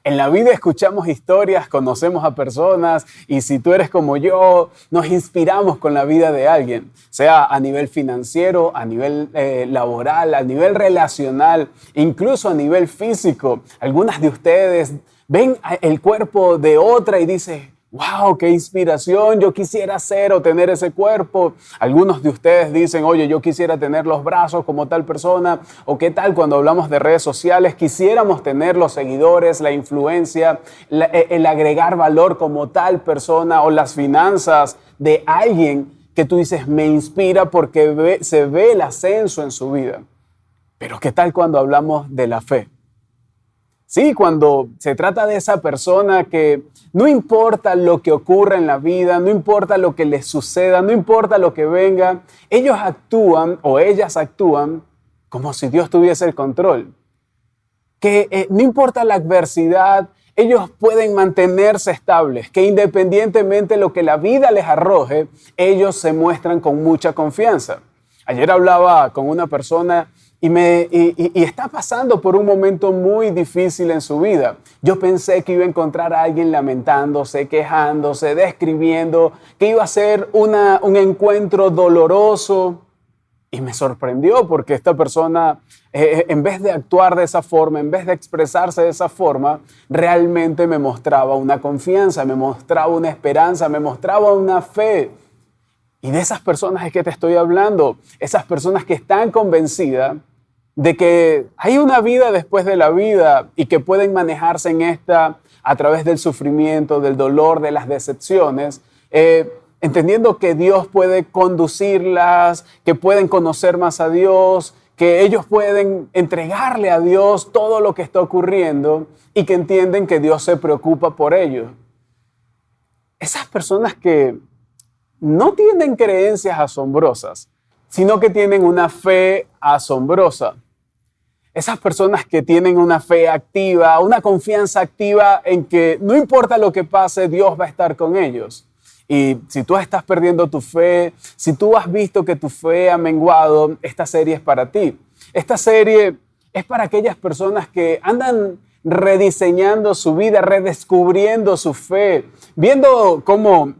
En la vida escuchamos historias, conocemos a personas y si tú eres como yo, nos inspiramos con la vida de alguien, sea a nivel financiero, a nivel laboral, a nivel relacional, incluso a nivel físico. Algunas de ustedes ven el cuerpo de otra y dicen, ¡wow, qué inspiración! Yo quisiera ser o tener ese cuerpo. Algunos de ustedes dicen, oye, yo quisiera tener los brazos como tal persona. O qué tal cuando hablamos de redes sociales, quisiéramos tener los seguidores, la influencia, el agregar valor como tal persona o las finanzas de alguien que tú dices, me inspira porque se ve el ascenso en su vida. Pero qué tal cuando hablamos de la fe. Sí, cuando se trata de esa persona que no importa lo que ocurra en la vida, no importa lo que les suceda, no importa lo que venga, ellos actúan o ellas actúan como si Dios tuviese el control. Que no importa la adversidad, ellos pueden mantenerse estables, que independientemente de lo que la vida les arroje, ellos se muestran con mucha confianza. Ayer hablaba con una persona y está pasando por un momento muy difícil en su vida. Yo pensé que iba a encontrar a alguien lamentándose, quejándose, describiendo, que iba a ser un encuentro doloroso. Y me sorprendió porque esta persona, en vez de actuar de esa forma, en vez de expresarse de esa forma, realmente me mostraba una confianza, me mostraba una esperanza, me mostraba una fe. Y de esas personas es que te estoy hablando, esas personas que están convencidas de que hay una vida después de la vida y que pueden manejarse en esta a través del sufrimiento, del dolor, de las decepciones, entendiendo que Dios puede conducirlas, que pueden conocer más a Dios, que ellos pueden entregarle a Dios todo lo que está ocurriendo y que entienden que Dios se preocupa por ellos. Esas personas que no tienen creencias asombrosas, sino que tienen una fe asombrosa. Esas personas que tienen una fe activa, una confianza activa en que no importa lo que pase, Dios va a estar con ellos. Y si tú estás perdiendo tu fe, si tú has visto que tu fe ha menguado, esta serie es para ti. Esta serie es para aquellas personas que andan rediseñando su vida, redescubriendo su fe, viendo cómo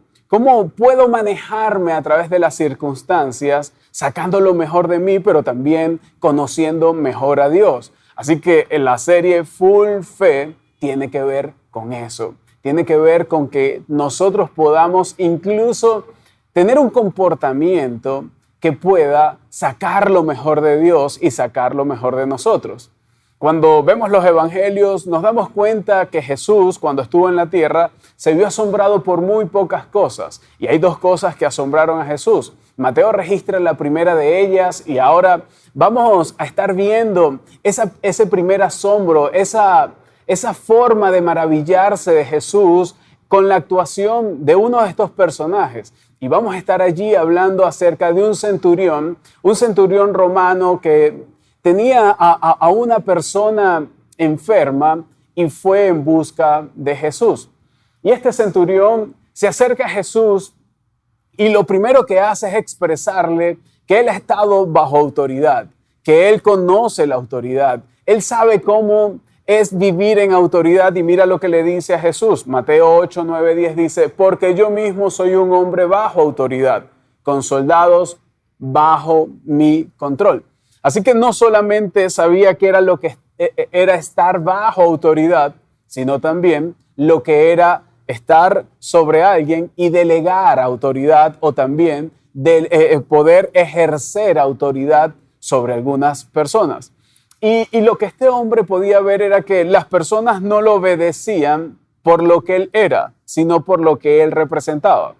puedo manejarme a través de las circunstancias, sacando lo mejor de mí, pero también conociendo mejor a Dios. Así que en la serie Full Fe tiene que ver con eso. Tiene que ver con que nosotros podamos incluso tener un comportamiento que pueda sacar lo mejor de Dios y sacar lo mejor de nosotros. Cuando vemos los evangelios, nos damos cuenta que Jesús, cuando estuvo en la tierra, se vio asombrado por muy pocas cosas. Y hay dos cosas que asombraron a Jesús. Mateo registra la primera de ellas y ahora vamos a estar viendo ese primer asombro, esa forma de maravillarse de Jesús con la actuación de uno de estos personajes. Y vamos a estar allí hablando acerca de un centurión romano que tenía a una persona enferma y fue en busca de Jesús. Y este centurión se acerca a Jesús y lo primero que hace es expresarle que él ha estado bajo autoridad, que él conoce la autoridad, él sabe cómo es vivir en autoridad y mira lo que le dice a Jesús. Mateo 8, 9, 10 dice, porque yo mismo soy un hombre bajo autoridad, con soldados bajo mi control. Así que no solamente sabía que era lo que era estar bajo autoridad, sino también lo que era estar sobre alguien y delegar autoridad o también poder ejercer autoridad sobre algunas personas. Y lo que este hombre podía ver era que las personas no lo obedecían por lo que él era, sino por lo que él representaba.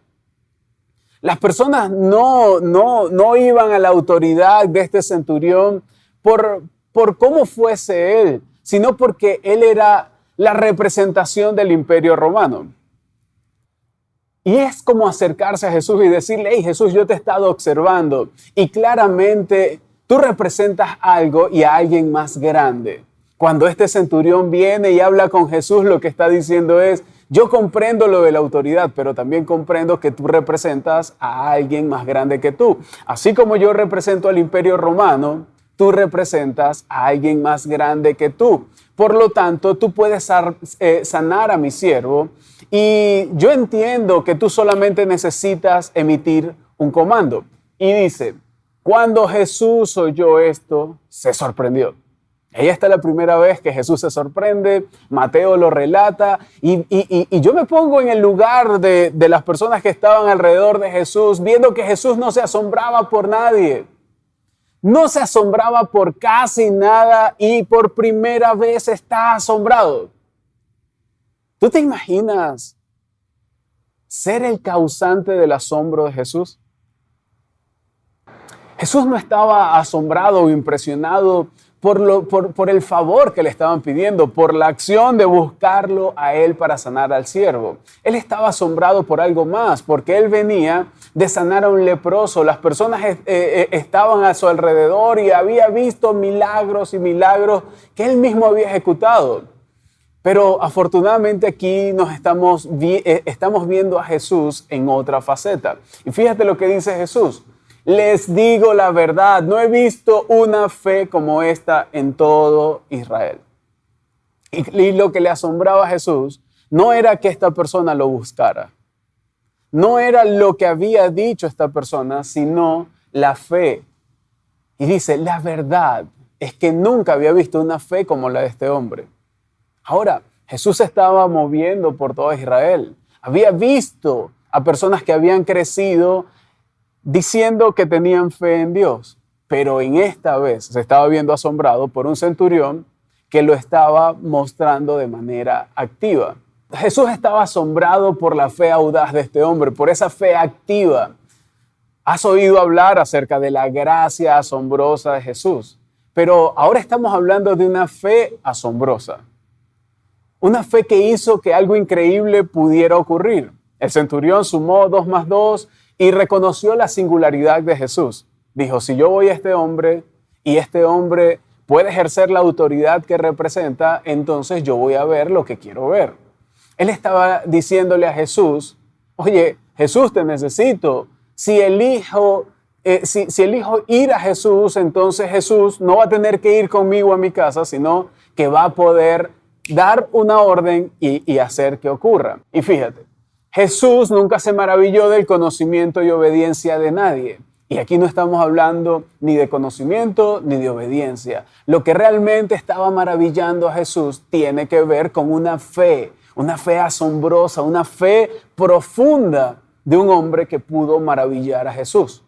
Las personas no iban a la autoridad de este centurión por cómo fuese él, sino porque él era la representación del Imperio Romano. Y es como acercarse a Jesús y decirle, hey Jesús, yo te he estado observando y claramente tú representas algo y a alguien más grande. Cuando este centurión viene y habla con Jesús, lo que está diciendo es, yo comprendo lo de la autoridad, pero también comprendo que tú representas a alguien más grande que tú. Así como yo represento al Imperio Romano, tú representas a alguien más grande que tú. Por lo tanto, tú puedes sanar a mi siervo y yo entiendo que tú solamente necesitas emitir un comando. Y dice, cuando Jesús oyó esto, se sorprendió. Ahí está la primera vez que Jesús se sorprende, Mateo lo relata y yo me pongo en el lugar de las personas que estaban alrededor de Jesús, viendo que Jesús no se asombraba por nadie, no se asombraba por casi nada y por primera vez está asombrado. ¿Tú te imaginas ser el causante del asombro de Jesús? Jesús no estaba asombrado o impresionado por el favor que le estaban pidiendo, por la acción de buscarlo a él para sanar al siervo. Él estaba asombrado por algo más, porque él venía de sanar a un leproso. Las personas estaban a su alrededor y había visto milagros y milagros que él mismo había ejecutado. Pero afortunadamente aquí estamos viendo a Jesús en otra faceta. Y fíjate lo que dice Jesús. Les digo la verdad, no he visto una fe como esta en todo Israel. Y lo que le asombraba a Jesús no era que esta persona lo buscara. No era lo que había dicho esta persona, sino la fe. Y dice, la verdad es que nunca había visto una fe como la de este hombre. Ahora, Jesús se estaba moviendo por todo Israel. Había visto a personas que habían crecido diciendo que tenían fe en Dios, pero en esta vez se estaba viendo asombrado por un centurión que lo estaba mostrando de manera activa. Jesús estaba asombrado por la fe audaz de este hombre, por esa fe activa. Has oído hablar acerca de la gracia asombrosa de Jesús, pero ahora estamos hablando de una fe asombrosa. Una fe que hizo que algo increíble pudiera ocurrir. El centurión sumó 2 más 2 y reconoció la singularidad de Jesús. Dijo, si yo voy a este hombre y este hombre puede ejercer la autoridad que representa, entonces yo voy a ver lo que quiero ver. Él estaba diciéndole a Jesús, oye, Jesús, te necesito. Si elijo ir a Jesús, entonces Jesús no va a tener que ir conmigo a mi casa, sino que va a poder dar una orden y hacer que ocurra. Y fíjate, Jesús nunca se maravilló del conocimiento y obediencia de nadie. Y aquí no estamos hablando ni de conocimiento ni de obediencia. Lo que realmente estaba maravillando a Jesús tiene que ver con una fe asombrosa, una fe profunda de un hombre que pudo maravillar a Jesús.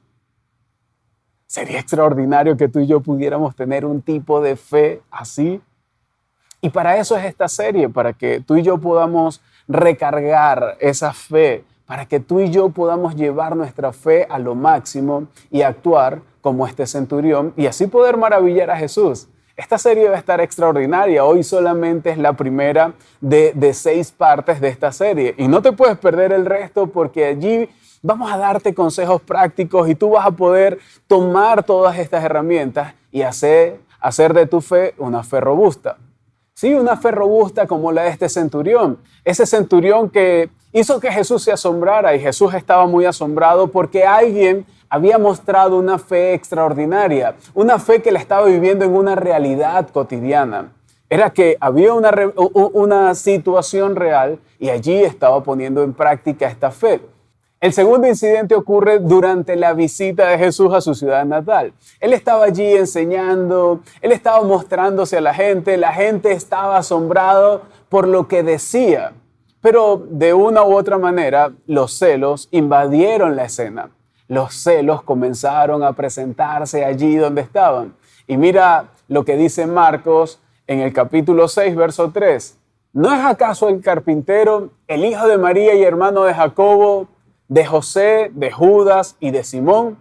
Sería extraordinario que tú y yo pudiéramos tener un tipo de fe así. Y para eso es esta serie, para que tú y yo podamos recargar esa fe, para que tú y yo podamos llevar nuestra fe a lo máximo y actuar como este centurión y así poder maravillar a Jesús. Esta serie va a estar extraordinaria. Hoy solamente es la primera de 6 partes de esta serie y no te puedes perder el resto porque allí vamos a darte consejos prácticos y tú vas a poder tomar todas estas herramientas y hacer de tu fe una fe robusta. Sí, una fe robusta como la de este centurión. Ese centurión que hizo que Jesús se asombrara y Jesús estaba muy asombrado porque alguien había mostrado una fe extraordinaria, una fe que la estaba viviendo en una realidad cotidiana. Era que había una situación real y allí estaba poniendo en práctica esta fe. El segundo incidente ocurre durante la visita de Jesús a su ciudad natal. Él estaba allí enseñando, él estaba mostrándose a la gente estaba asombrado por lo que decía. Pero de una u otra manera, los celos invadieron la escena. Los celos comenzaron a presentarse allí donde estaban. Y mira lo que dice Marcos en el capítulo 6, verso 3. ¿No es acaso el carpintero, el hijo de María y hermano de Jacobo, de José, de Judas y de Simón?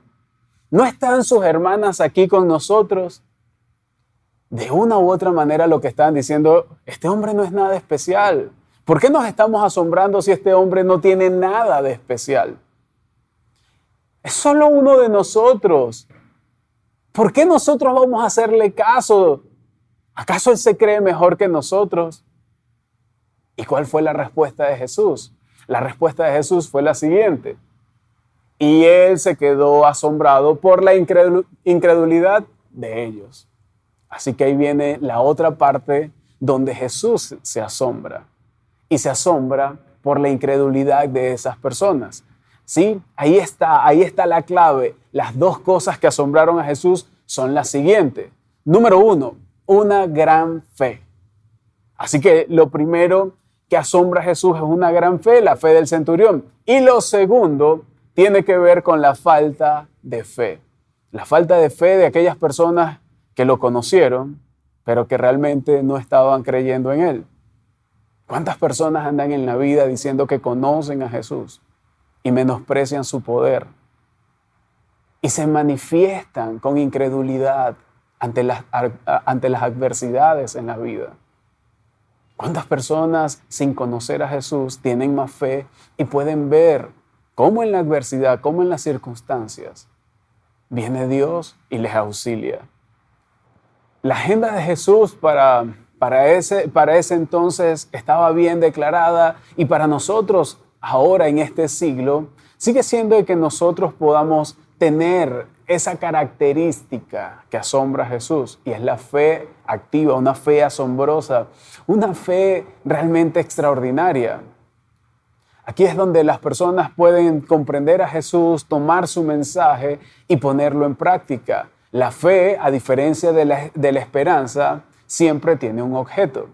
¿No están sus hermanas aquí con nosotros? De una u otra manera lo que están diciendo, este hombre no es nada especial. ¿Por qué nos estamos asombrando si este hombre no tiene nada de especial? Es solo uno de nosotros. ¿Por qué nosotros vamos a hacerle caso? ¿Acaso él se cree mejor que nosotros? ¿Y cuál fue la respuesta de Jesús? La respuesta de Jesús fue la siguiente. Y él se quedó asombrado por la incredulidad de ellos. Así que ahí viene la otra parte donde Jesús se asombra. Y se asombra por la incredulidad de esas personas. ¿Sí? Ahí está la clave. Las dos cosas que asombraron a Jesús son las siguientes. Número 1, una gran fe. Así que lo primero que asombra a Jesús es una gran fe, la fe del centurión. Y lo segundo tiene que ver con la falta de fe. La falta de fe de aquellas personas que lo conocieron, pero que realmente no estaban creyendo en él. ¿Cuántas personas andan en la vida diciendo que conocen a Jesús y menosprecian su poder? Y se manifiestan con incredulidad ante las adversidades en la vida. ¿Cuántas personas sin conocer a Jesús tienen más fe y pueden ver cómo en la adversidad, cómo en las circunstancias, viene Dios y les auxilia? La agenda de Jesús para ese entonces estaba bien declarada, y para nosotros ahora en este siglo sigue siendo de que nosotros podamos tener esa característica que asombra a Jesús, y es la fe activa, una fe asombrosa, una fe realmente extraordinaria. Aquí es donde las personas pueden comprender a Jesús, tomar su mensaje y ponerlo en práctica. La fe, a diferencia de la esperanza, siempre tiene un objeto.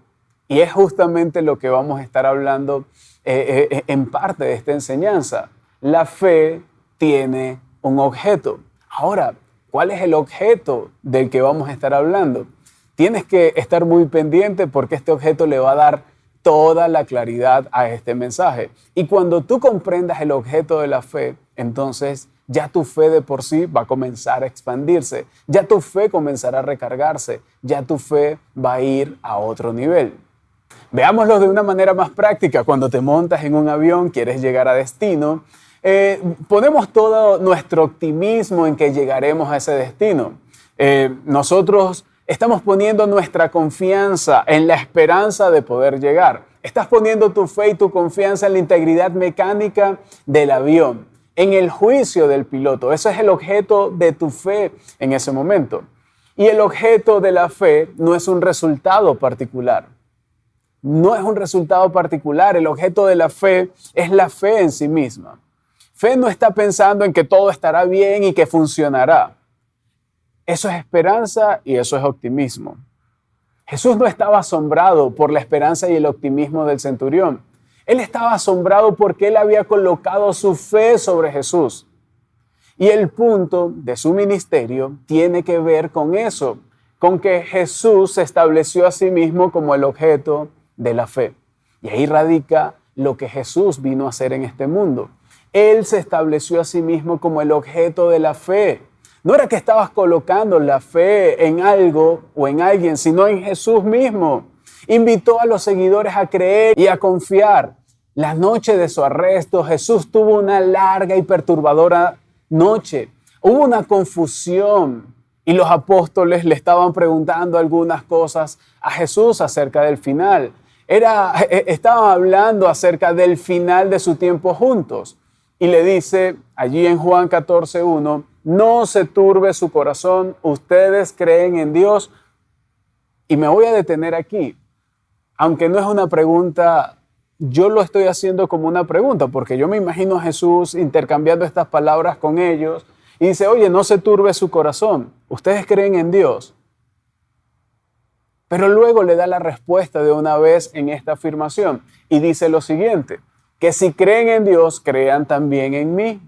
Y es justamente lo que vamos a estar hablando en parte de esta enseñanza. La fe tiene un objeto. Ahora, ¿cuál es el objeto del que vamos a estar hablando? Tienes que estar muy pendiente porque este objeto le va a dar toda la claridad a este mensaje. Y cuando tú comprendas el objeto de la fe, entonces ya tu fe de por sí va a comenzar a expandirse, ya tu fe comenzará a recargarse, ya tu fe va a ir a otro nivel. Veámoslo de una manera más práctica. Cuando te montas en un avión, quieres llegar a destino, ponemos todo nuestro optimismo en que llegaremos a ese destino. Nosotros estamos poniendo nuestra confianza en la esperanza de poder llegar. Estás poniendo tu fe y tu confianza en la integridad mecánica del avión, en el juicio del piloto. Ese es el objeto de tu fe en ese momento. Y el objeto de la fe no es un resultado particular. No es un resultado particular. El objeto de la fe es la fe en sí misma. Fe no está pensando en que todo estará bien y que funcionará. Eso es esperanza y eso es optimismo. Jesús no estaba asombrado por la esperanza y el optimismo del centurión. Él estaba asombrado porque él había colocado su fe sobre Jesús. Y el punto de su ministerio tiene que ver con eso, con que Jesús se estableció a sí mismo como el objeto de la fe. Y ahí radica lo que Jesús vino a hacer en este mundo. Él se estableció a sí mismo como el objeto de la fe. No era que estabas colocando la fe en algo o en alguien, sino en Jesús mismo. Invitó a los seguidores a creer y a confiar. La noche de su arresto, Jesús tuvo una larga y perturbadora noche. Hubo una confusión y los apóstoles le estaban preguntando algunas cosas a Jesús acerca del final. Estaban hablando acerca del final de su tiempo juntos. Y le dice allí en Juan 14:1, no se turbe su corazón, ustedes creen en Dios. Y me voy a detener aquí. Aunque no es una pregunta, yo lo estoy haciendo como una pregunta, porque yo me imagino a Jesús intercambiando estas palabras con ellos y dice, oye, no se turbe su corazón, ustedes creen en Dios. Pero luego le da la respuesta de una vez en esta afirmación y dice lo siguiente, que si creen en Dios, crean también en mí.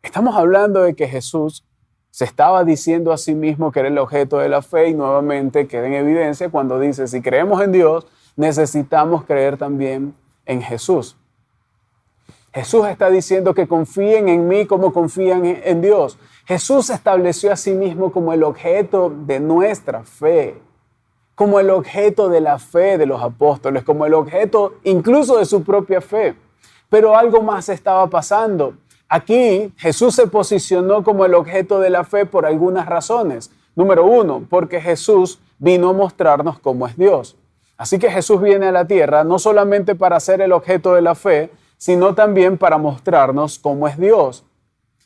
Estamos hablando de que Jesús se estaba diciendo a sí mismo que era el objeto de la fe y nuevamente queda en evidencia cuando dice, si creemos en Dios, necesitamos creer también en Jesús. Jesús está diciendo que confíen en mí como confían en Dios. Jesús se estableció a sí mismo como el objeto de nuestra fe, como el objeto de la fe de los apóstoles, como el objeto incluso de su propia fe. Pero algo más estaba pasando. Aquí Jesús se posicionó como el objeto de la fe por algunas razones. Número 1, porque Jesús vino a mostrarnos cómo es Dios. Así que Jesús viene a la tierra no solamente para ser el objeto de la fe, sino también para mostrarnos cómo es Dios.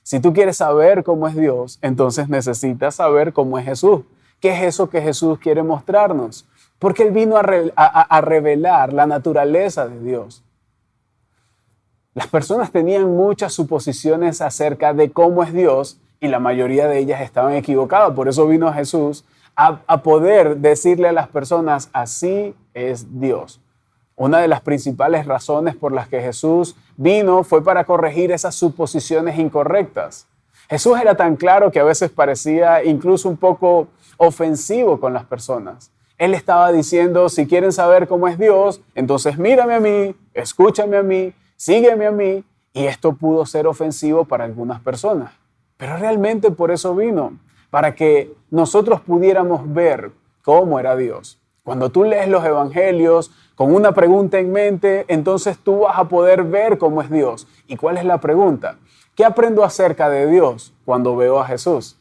Si tú quieres saber cómo es Dios, entonces necesitas saber cómo es Jesús. ¿Qué es eso que Jesús quiere mostrarnos? Porque Él vino a revelar la naturaleza de Dios. Las personas tenían muchas suposiciones acerca de cómo es Dios y la mayoría de ellas estaban equivocadas. Por eso vino Jesús a poder decirle a las personas, así es Dios. Una de las principales razones por las que Jesús vino fue para corregir esas suposiciones incorrectas. Jesús era tan claro que a veces parecía incluso un poco ofensivo con las personas. Él estaba diciendo, si quieren saber cómo es Dios, entonces mírame a mí, escúchame a mí, sígueme a mí. Y esto pudo ser ofensivo para algunas personas. Pero realmente por eso vino, para que nosotros pudiéramos ver cómo era Dios. Cuando tú lees los evangelios con una pregunta en mente, entonces tú vas a poder ver cómo es Dios. ¿Y cuál es la pregunta? ¿Qué aprendo acerca de Dios cuando veo a Jesús?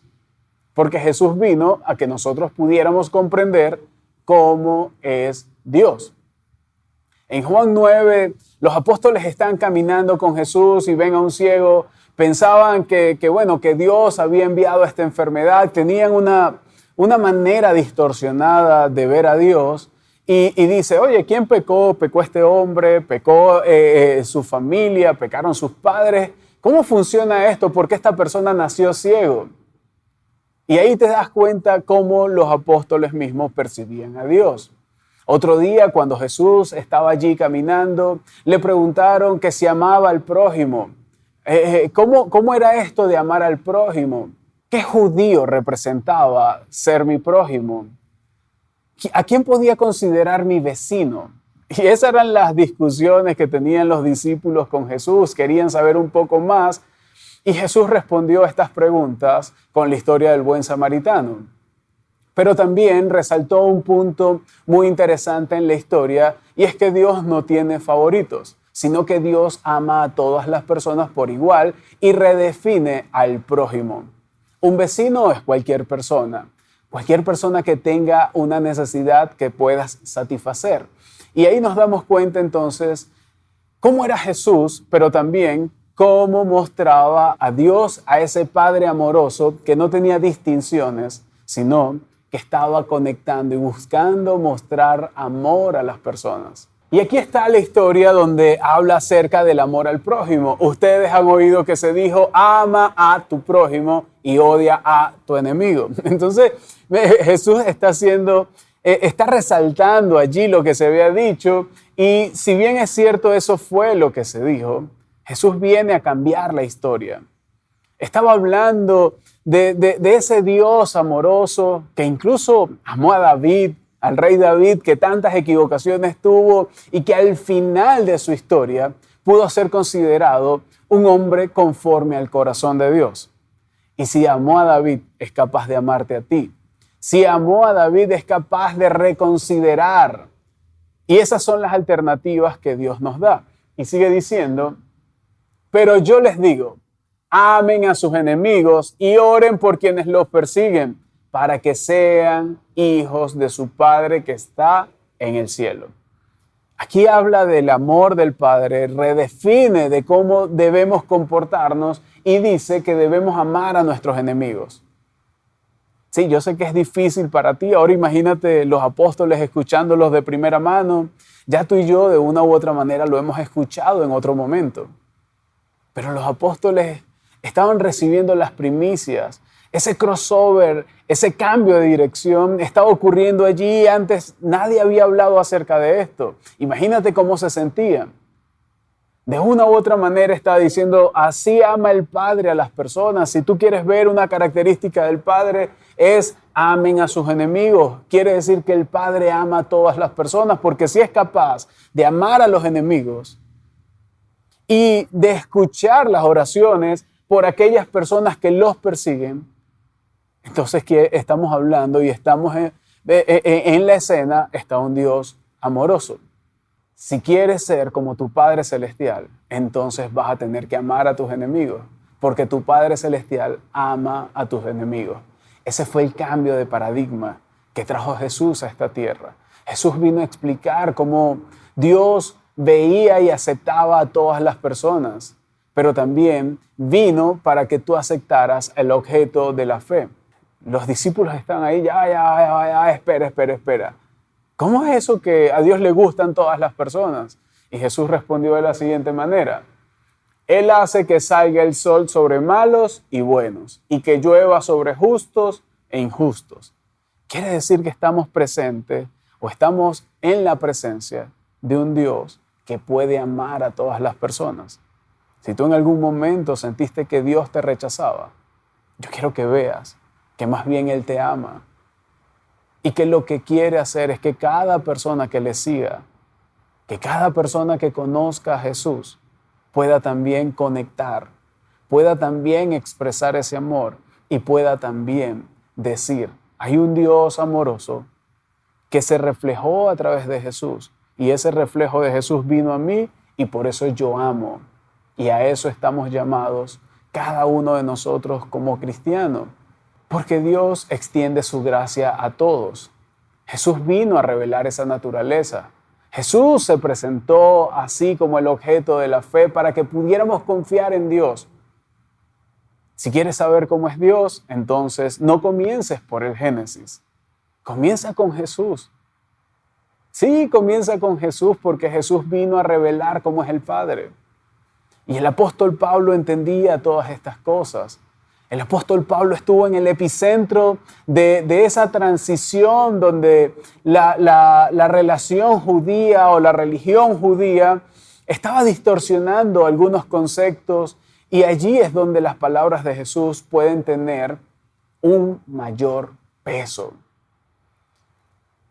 Porque Jesús vino a que nosotros pudiéramos comprender cómo es Dios. En Juan 9, los apóstoles están caminando con Jesús y ven a un ciego. Pensaban que Dios había enviado esta enfermedad. Tenían una manera distorsionada de ver a Dios. Y dice, oye, ¿quién pecó? ¿Pecó este hombre? ¿Pecó su familia? ¿Pecaron sus padres? ¿Cómo funciona esto? ¿Por qué esta persona nació ciego? Y ahí te das cuenta cómo los apóstoles mismos percibían a Dios. Otro día, cuando Jesús estaba allí caminando, le preguntaron que si amaba al prójimo. ¿Cómo era esto de amar al prójimo? ¿Qué judío representaba ser mi prójimo? ¿A quién podía considerar mi vecino? Y esas eran las discusiones que tenían los discípulos con Jesús. Querían saber un poco más. Y Jesús respondió a estas preguntas con la historia del buen samaritano. Pero también resaltó un punto muy interesante en la historia, y es que Dios no tiene favoritos, sino que Dios ama a todas las personas por igual y redefine al prójimo. Un vecino es cualquier persona que tenga una necesidad que puedas satisfacer. Y ahí nos damos cuenta entonces cómo era Jesús, pero también cómo mostraba a Dios, a ese Padre amoroso que no tenía distinciones, sino que estaba conectando y buscando mostrar amor a las personas. Y aquí está la historia donde habla acerca del amor al prójimo. Ustedes han oído que se dijo, ama a tu prójimo y odia a tu enemigo. Entonces, Jesús está resaltando allí lo que se había dicho, y si bien es cierto eso fue lo que se dijo, Jesús viene a cambiar la historia. Estaba hablando de ese Dios amoroso que incluso amó a David, al rey David, que tantas equivocaciones tuvo y que al final de su historia pudo ser considerado un hombre conforme al corazón de Dios. Y si amó a David, es capaz de amarte a ti. Si amó a David, es capaz de reconsiderar. Y esas son las alternativas que Dios nos da. Y sigue diciendo, pero yo les digo, amen a sus enemigos y oren por quienes los persiguen, para que sean hijos de su Padre que está en el cielo. Aquí habla del amor del Padre, redefine de cómo debemos comportarnos y dice que debemos amar a nuestros enemigos. Sí, yo sé que es difícil para ti. Ahora imagínate los apóstoles escuchándolos de primera mano. Ya tú y yo de una u otra manera lo hemos escuchado en otro momento. Pero los apóstoles estaban recibiendo las primicias. Ese crossover, ese cambio de dirección estaba ocurriendo allí. Antes nadie había hablado acerca de esto. Imagínate cómo se sentían. De una u otra manera está diciendo, así ama el Padre a las personas. Si tú quieres ver una característica del Padre, es amen a sus enemigos. Quiere decir que el Padre ama a todas las personas, porque si es capaz de amar a los enemigos y de escuchar las oraciones por aquellas personas que los persiguen, entonces que estamos hablando y estamos en la escena, está un Dios amoroso. Si quieres ser como tu Padre Celestial, entonces vas a tener que amar a tus enemigos, porque tu Padre Celestial ama a tus enemigos. Ese fue el cambio de paradigma que trajo Jesús a esta tierra. Jesús vino a explicar cómo Dios veía y aceptaba a todas las personas, pero también vino para que tú aceptaras el objeto de la fe. Los discípulos están ahí, ya, espera. ¿Cómo es eso que a Dios le gustan todas las personas? Y Jesús respondió de la siguiente manera: Él hace que salga el sol sobre malos y buenos, y que llueva sobre justos e injustos. Quiere decir que estamos presentes o estamos en la presencia de un Dios que puede amar a todas las personas. Si tú en algún momento sentiste que Dios te rechazaba, yo quiero que veas que más bien Él te ama y que lo que quiere hacer es que cada persona que le siga, que cada persona que conozca a Jesús pueda también conectar, pueda también expresar ese amor y pueda también decir: hay un Dios amoroso que se reflejó a través de Jesús y ese reflejo de Jesús vino a mí y por eso yo amo. Y a eso estamos llamados cada uno de nosotros como cristianos, porque Dios extiende su gracia a todos. Jesús vino a revelar esa naturaleza. Jesús se presentó así como el objeto de la fe para que pudiéramos confiar en Dios. Si quieres saber cómo es Dios, entonces no comiences por el Génesis. Comienza con Jesús. Sí, comienza con Jesús porque Jesús vino a revelar cómo es el Padre. Y el apóstol Pablo entendía todas estas cosas. El apóstol Pablo estuvo en el epicentro de esa transición donde la relación judía o la religión judía estaba distorsionando algunos conceptos y allí es donde las palabras de Jesús pueden tener un mayor peso.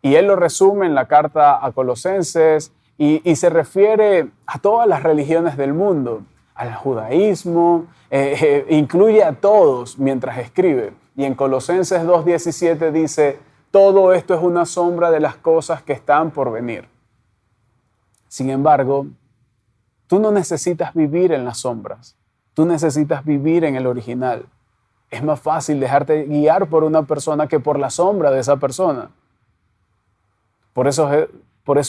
Y él lo resume en la carta a Colosenses y se refiere a todas las religiones del mundo, al judaísmo, incluye a todos mientras escribe. Y en Colosenses 2:17 dice: todo esto es una sombra de las cosas que están por venir. Sin embargo, tú no necesitas vivir en las sombras, tú necesitas vivir en el original. Es más fácil dejarte guiar por una persona que por la sombra de esa persona. Por eso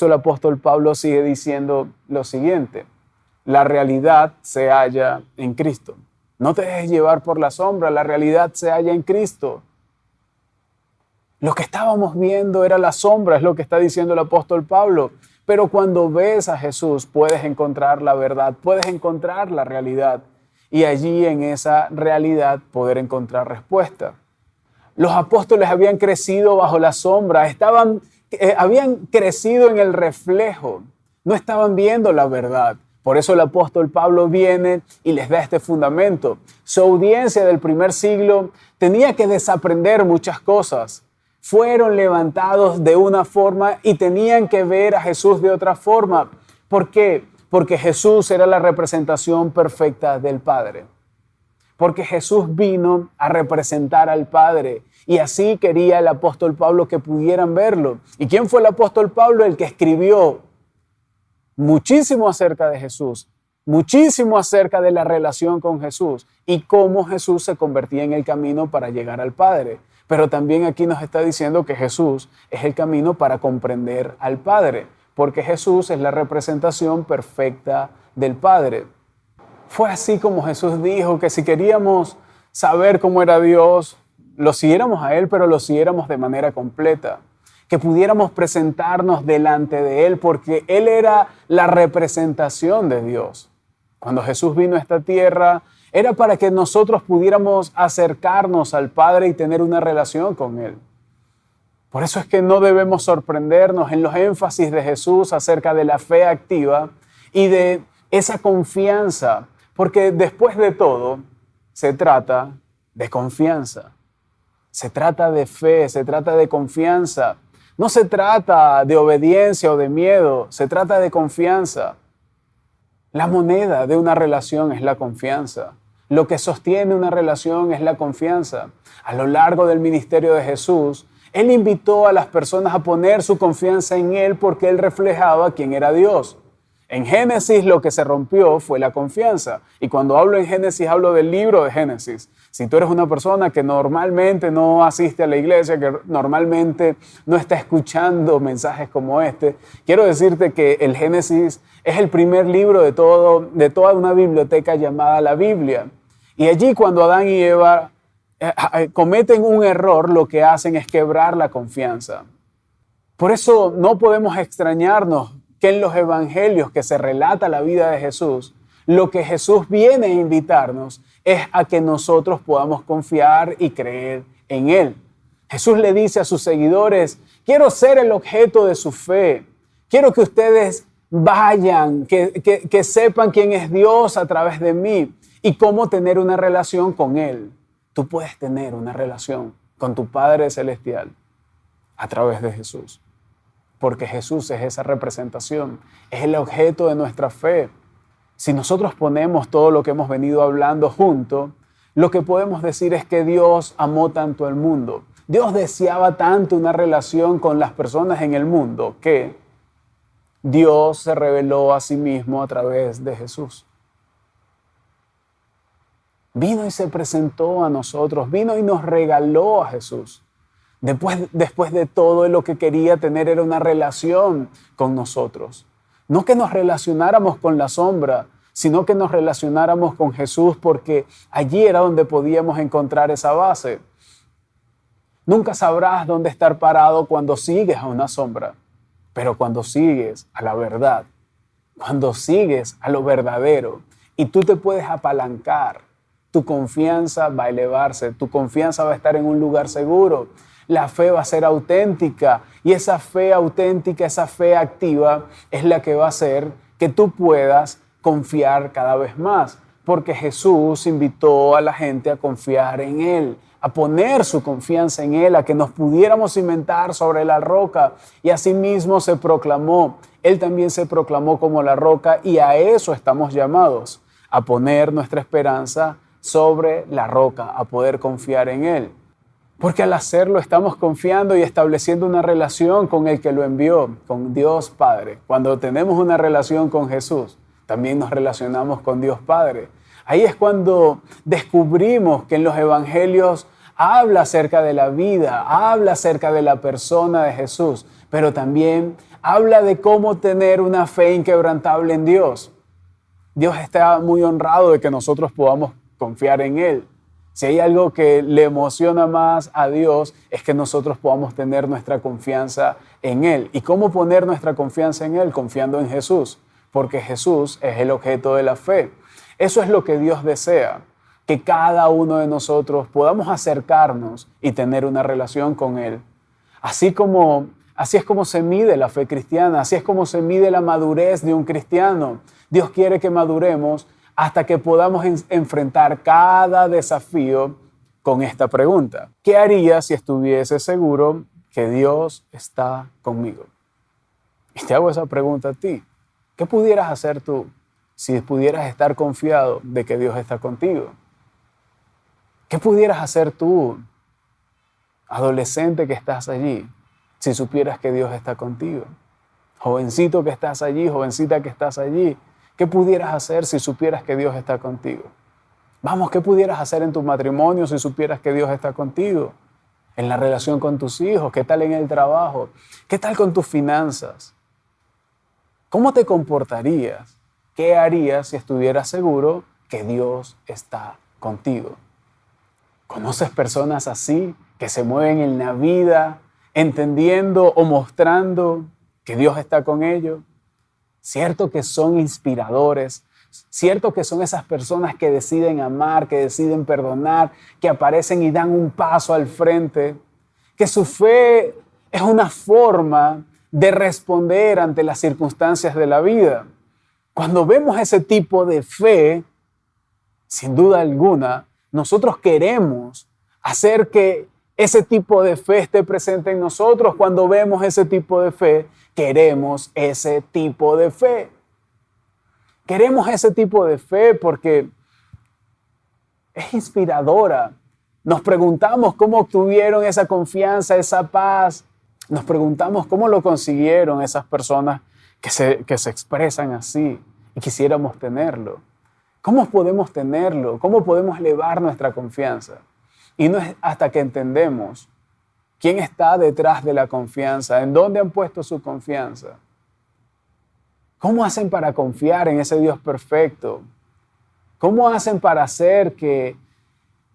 el apóstol Pablo sigue diciendo lo siguiente: la realidad se halla en Cristo. No te dejes llevar por la sombra, la realidad se halla en Cristo. Lo que estábamos viendo era la sombra, es lo que está diciendo el apóstol Pablo. Pero cuando ves a Jesús puedes encontrar la verdad, puedes encontrar la realidad y allí en esa realidad poder encontrar respuesta. Los apóstoles habían crecido bajo la sombra, habían crecido en el reflejo, no estaban viendo la verdad. Por eso el apóstol Pablo viene y les da este fundamento. Su audiencia del primer siglo tenía que desaprender muchas cosas. Fueron levantados de una forma y tenían que ver a Jesús de otra forma. ¿Por qué? Porque Jesús era la representación perfecta del Padre. Porque Jesús vino a representar al Padre. Y así quería el apóstol Pablo que pudieran verlo. ¿Y quién fue el apóstol Pablo? El que escribió muchísimo acerca de Jesús, muchísimo acerca de la relación con Jesús y cómo Jesús se convertía en el camino para llegar al Padre. Pero también aquí nos está diciendo que Jesús es el camino para comprender al Padre, porque Jesús es la representación perfecta del Padre. Fue así como Jesús dijo que si queríamos saber cómo era Dios, lo siguiéramos a Él, pero lo siguiéramos de manera completa. Que pudiéramos presentarnos delante de Él, porque Él era la representación de Dios. Cuando Jesús vino a esta tierra, era para que nosotros pudiéramos acercarnos al Padre y tener una relación con Él. Por eso es que no debemos sorprendernos en los énfasis de Jesús acerca de la fe activa y de esa confianza, porque después de todo se trata de confianza. Se trata de fe, se trata de confianza. No se trata de obediencia o de miedo, se trata de confianza. La moneda de una relación es la confianza. Lo que sostiene una relación es la confianza. A lo largo del ministerio de Jesús, Él invitó a las personas a poner su confianza en Él porque Él reflejaba quién era Dios. En Génesis lo que se rompió fue la confianza. Y cuando hablo en Génesis, hablo del libro de Génesis. Si tú eres una persona que normalmente no asiste a la iglesia, que normalmente no está escuchando mensajes como este, quiero decirte que el Génesis es el primer libro de toda una biblioteca llamada la Biblia. Y allí cuando Adán y Eva cometen un error, lo que hacen es quebrar la confianza. Por eso no podemos extrañarnos que en los evangelios que se relata la vida de Jesús, lo que Jesús viene a invitarnos es a que nosotros podamos confiar y creer en Él. Jesús le dice a sus seguidores, quiero ser el objeto de su fe. Quiero que ustedes vayan, que sepan quién es Dios a través de mí y cómo tener una relación con Él. Tú puedes tener una relación con tu Padre Celestial a través de Jesús. Porque Jesús es esa representación, es el objeto de nuestra fe. Si nosotros ponemos todo lo que hemos venido hablando junto, lo que podemos decir es que Dios amó tanto al mundo. Dios deseaba tanto una relación con las personas en el mundo que Dios se reveló a sí mismo a través de Jesús. Vino y se presentó a nosotros, vino y nos regaló a Jesús. Después de todo, lo que quería tener era una relación con nosotros. No que nos relacionáramos con la sombra, sino que nos relacionáramos con Jesús, porque allí era donde podíamos encontrar esa base. Nunca sabrás dónde estar parado cuando sigues a una sombra, pero cuando sigues a la verdad, cuando sigues a lo verdadero, y tú te puedes apalancar, tu confianza va a elevarse, tu confianza va a estar en un lugar seguro. La fe va a ser auténtica y esa fe auténtica, esa fe activa es la que va a hacer que tú puedas confiar cada vez más, porque Jesús invitó a la gente a confiar en Él, a poner su confianza en Él, a que nos pudiéramos cimentar sobre la roca, y asimismo se proclamó. Él también se proclamó como la roca y a eso estamos llamados, a poner nuestra esperanza sobre la roca, a poder confiar en Él. Porque al hacerlo estamos confiando y estableciendo una relación con el que lo envió, con Dios Padre. Cuando tenemos una relación con Jesús, también nos relacionamos con Dios Padre. Ahí es cuando descubrimos que en los evangelios habla acerca de la vida, habla acerca de la persona de Jesús, pero también habla de cómo tener una fe inquebrantable en Dios. Dios está muy honrado de que nosotros podamos confiar en Él. Si hay algo que le emociona más a Dios es que nosotros podamos tener nuestra confianza en Él. ¿Y cómo poner nuestra confianza en Él? Confiando en Jesús, porque Jesús es el objeto de la fe. Eso es lo que Dios desea, que cada uno de nosotros podamos acercarnos y tener una relación con Él. Así es como se mide la fe cristiana, así es como se mide la madurez de un cristiano. Dios quiere que maduremos hasta que podamos enfrentar cada desafío con esta pregunta. ¿Qué haría si estuviese seguro que Dios está conmigo? Y te hago esa pregunta a ti. ¿Qué pudieras hacer tú si pudieras estar confiado de que Dios está contigo? ¿Qué pudieras hacer tú, adolescente que estás allí, si supieras que Dios está contigo? Jovencito que estás allí, jovencita que estás allí, ¿qué pudieras hacer si supieras que Dios está contigo? Vamos, ¿qué pudieras hacer en tu matrimonio si supieras que Dios está contigo? En la relación con tus hijos, ¿qué tal en el trabajo? ¿Qué tal con tus finanzas? ¿Cómo te comportarías? ¿Qué harías si estuvieras seguro que Dios está contigo? ¿Conoces personas así que se mueven en la vida entendiendo o mostrando que Dios está con ellos? Cierto que son inspiradores, cierto que son esas personas que deciden amar, que deciden perdonar, que aparecen y dan un paso al frente, que su fe es una forma de responder ante las circunstancias de la vida. Cuando vemos ese tipo de fe, sin duda alguna, nosotros queremos hacer que ese tipo de fe esté presente en nosotros. Cuando vemos ese tipo de fe, queremos ese tipo de fe. Queremos ese tipo de fe porque es inspiradora. Nos preguntamos cómo obtuvieron esa confianza, esa paz. Nos preguntamos cómo lo consiguieron esas personas que se expresan así y quisiéramos tenerlo. ¿Cómo podemos tenerlo? ¿Cómo podemos elevar nuestra confianza? Y no es hasta que entendemos quién está detrás de la confianza, en dónde han puesto su confianza. ¿Cómo hacen para confiar en ese Dios perfecto? ¿Cómo hacen para hacer que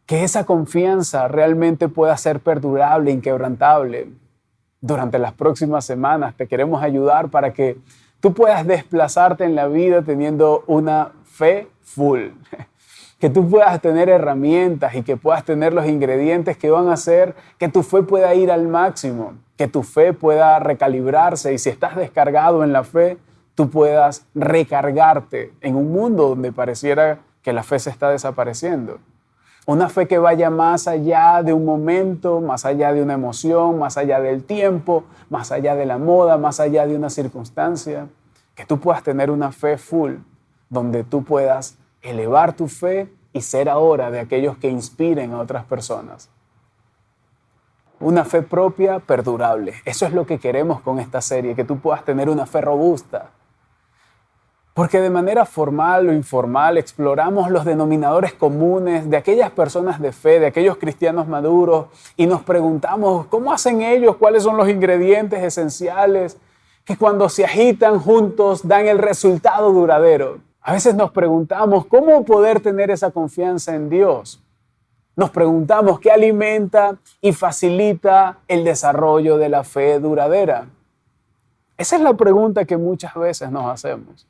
que esa confianza realmente pueda ser perdurable, inquebrantable. Durante las próximas semanas te queremos ayudar para que tú puedas desplazarte en la vida teniendo una fe full. Que tú puedas tener herramientas y que puedas tener los ingredientes que van a hacer que tu fe pueda ir al máximo, que tu fe pueda recalibrarse y si estás descargado en la fe, tú puedas recargarte en un mundo donde pareciera que la fe se está desapareciendo. Una fe que vaya más allá de un momento, más allá de una emoción, más allá del tiempo, más allá de la moda, más allá de una circunstancia. Que tú puedas tener una fe full, donde tú puedas elevar tu fe y ser ahora de aquellos que inspiren a otras personas. Una fe propia, perdurable. Eso es lo que queremos con esta serie, que tú puedas tener una fe robusta. Porque de manera formal o informal exploramos los denominadores comunes de aquellas personas de fe, de aquellos cristianos maduros, y nos preguntamos cómo hacen ellos, cuáles son los ingredientes esenciales que cuando se agitan juntos dan el resultado duradero. A veces nos preguntamos cómo poder tener esa confianza en Dios. Nos preguntamos qué alimenta y facilita el desarrollo de la fe duradera. Esa es la pregunta que muchas veces nos hacemos.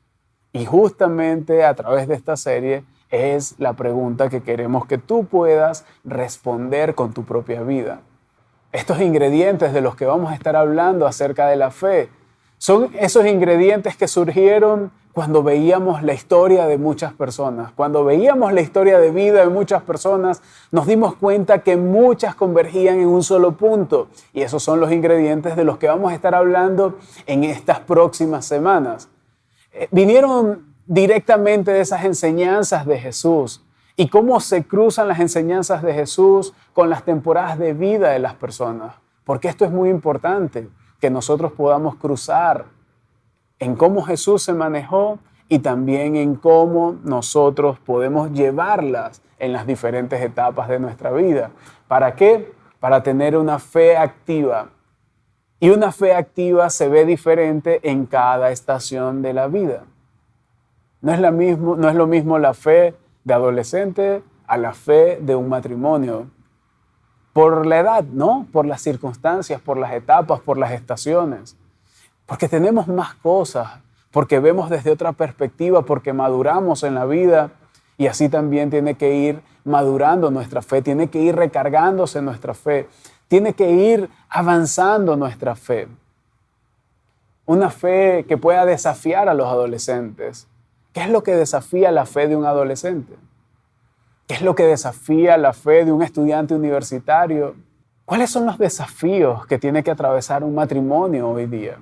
Y justamente a través de esta serie es la pregunta que queremos que tú puedas responder con tu propia vida. Estos ingredientes de los que vamos a estar hablando acerca de la fe son esos ingredientes que surgieron cuando veíamos la historia de muchas personas. Cuando veíamos la historia de vida de muchas personas, nos dimos cuenta que muchas convergían en un solo punto. Y esos son los ingredientes de los que vamos a estar hablando en estas próximas semanas. Vinieron directamente de esas enseñanzas de Jesús y cómo se cruzan las enseñanzas de Jesús con las temporadas de vida de las personas. Porque esto es muy importante, que nosotros podamos cruzar en cómo Jesús se manejó y también en cómo nosotros podemos llevarlas en las diferentes etapas de nuestra vida. ¿Para qué? Para tener una fe activa. Y una fe activa se ve diferente en cada estación de la vida. No es lo mismo la fe de adolescente a la fe de un matrimonio. Por la edad, ¿no? Por las circunstancias, por las etapas, por las estaciones. Porque tenemos más cosas, porque vemos desde otra perspectiva, porque maduramos en la vida y así también tiene que ir madurando nuestra fe, tiene que ir recargándose nuestra fe. Tiene que ir avanzando nuestra fe. Una fe que pueda desafiar a los adolescentes. ¿Qué es lo que desafía la fe de un adolescente? ¿Qué es lo que desafía la fe de un estudiante universitario? ¿Cuáles son los desafíos que tiene que atravesar un matrimonio hoy día?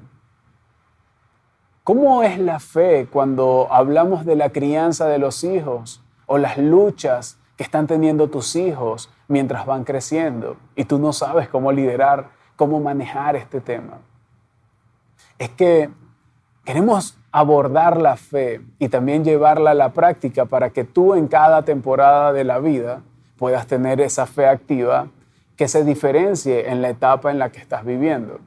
¿Cómo es la fe cuando hablamos de la crianza de los hijos o las luchas que están teniendo tus hijos mientras van creciendo y tú no sabes cómo liderar, cómo manejar este tema? Es que queremos abordar la fe y también llevarla a la práctica para que tú en cada temporada de la vida puedas tener esa fe activa que se diferencie en la etapa en la que estás viviendo.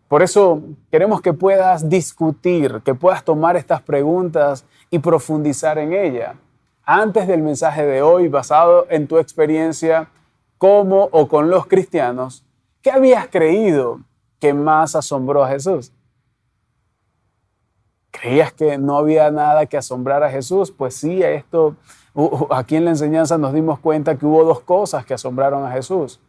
Por eso queremos que puedas discutir, que puedas tomar estas preguntas y profundizar en ellas. Antes del mensaje de hoy, basado en tu experiencia como o con los cristianos, ¿qué habías creído que más asombró a Jesús? ¿Creías que no había nada que asombrar a Jesús? Pues sí, aquí en la enseñanza nos dimos cuenta que hubo dos cosas que asombraron a Jesús.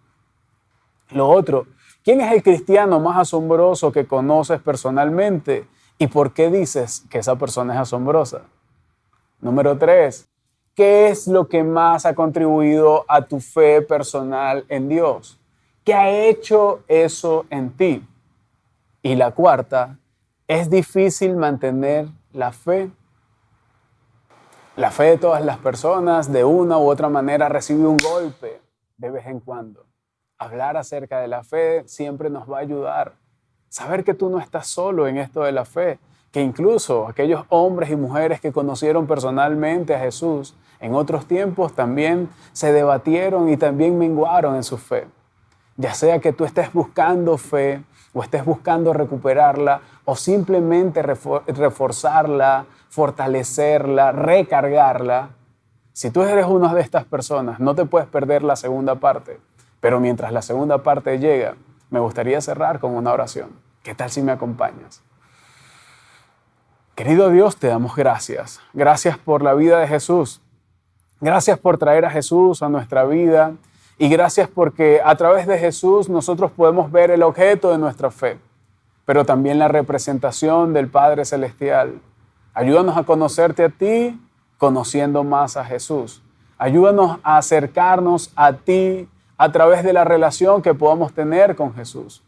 Lo otro, ¿quién es el cristiano más asombroso que conoces personalmente? ¿Y por qué dices que esa persona es asombrosa? Número 3, ¿qué es lo que más ha contribuido a tu fe personal en Dios? ¿Qué ha hecho eso en ti? Y la cuarta, ¿es difícil mantener la fe? La fe de todas las personas, de una u otra manera, recibe un golpe de vez en cuando. Hablar acerca de la fe siempre nos va a ayudar. Saber que tú no estás solo en esto de la fe, que incluso aquellos hombres y mujeres que conocieron personalmente a Jesús en otros tiempos también se debatieron y también menguaron en su fe. Ya sea que tú estés buscando fe o estés buscando recuperarla o simplemente reforzarla, fortalecerla, recargarla, Si tú eres una de estas personas, no te puedes perder la segunda parte. Pero mientras la segunda parte llega, me gustaría cerrar con una oración. ¿Qué tal si me acompañas? Querido Dios, te damos gracias. Gracias por la vida de Jesús. Gracias por traer a Jesús a nuestra vida. Y gracias porque a través de Jesús nosotros podemos ver el objeto de nuestra fe, pero también la representación del Padre Celestial. Ayúdanos a conocerte a ti, conociendo más a Jesús. Ayúdanos a acercarnos a ti a través de la relación que podamos tener con Jesús.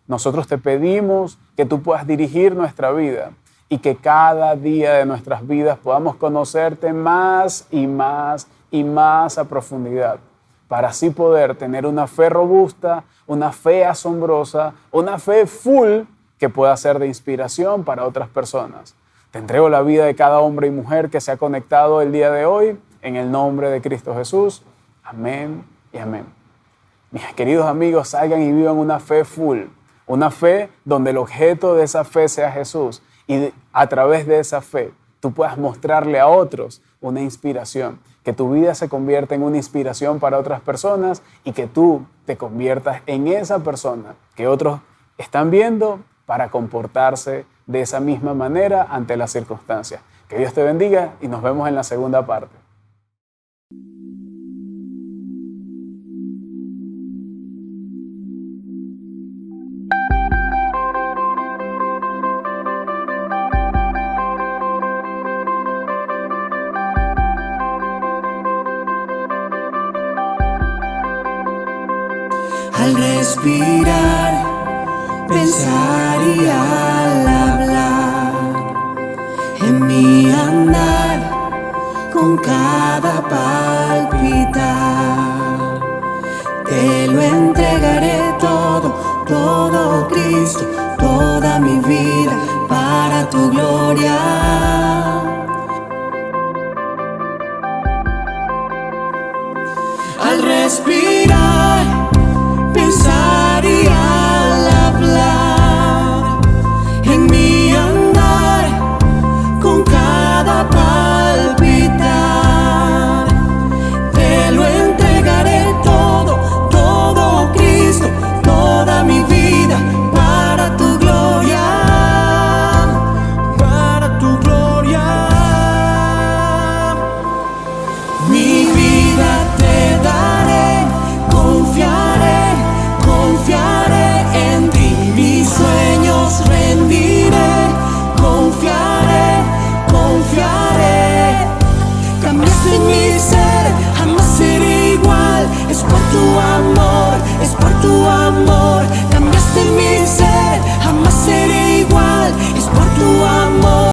Nosotros te pedimos que tú puedas dirigir nuestra vida y que cada día de nuestras vidas podamos conocerte más y más y más a profundidad, para así poder tener una fe robusta, una fe asombrosa, una fe full que pueda ser de inspiración para otras personas. Te entrego la vida de cada hombre y mujer que se ha conectado el día de hoy, en el nombre de Cristo Jesús. Amén y amén. Mis queridos amigos, salgan y vivan una fe full, una fe donde el objeto de esa fe sea Jesús y a través de esa fe tú puedas mostrarle a otros una inspiración, que tu vida se convierta en una inspiración para otras personas y que tú te conviertas en esa persona que otros están viendo para comportarse de esa misma manera ante las circunstancias. Que Dios te bendiga y nos vemos en la segunda parte. Al respirar, pensar y al hablar, en mi andar, con cada palpitar, te lo entregaré todo, todo Cristo, toda mi vida para tu gloria. Al respirar,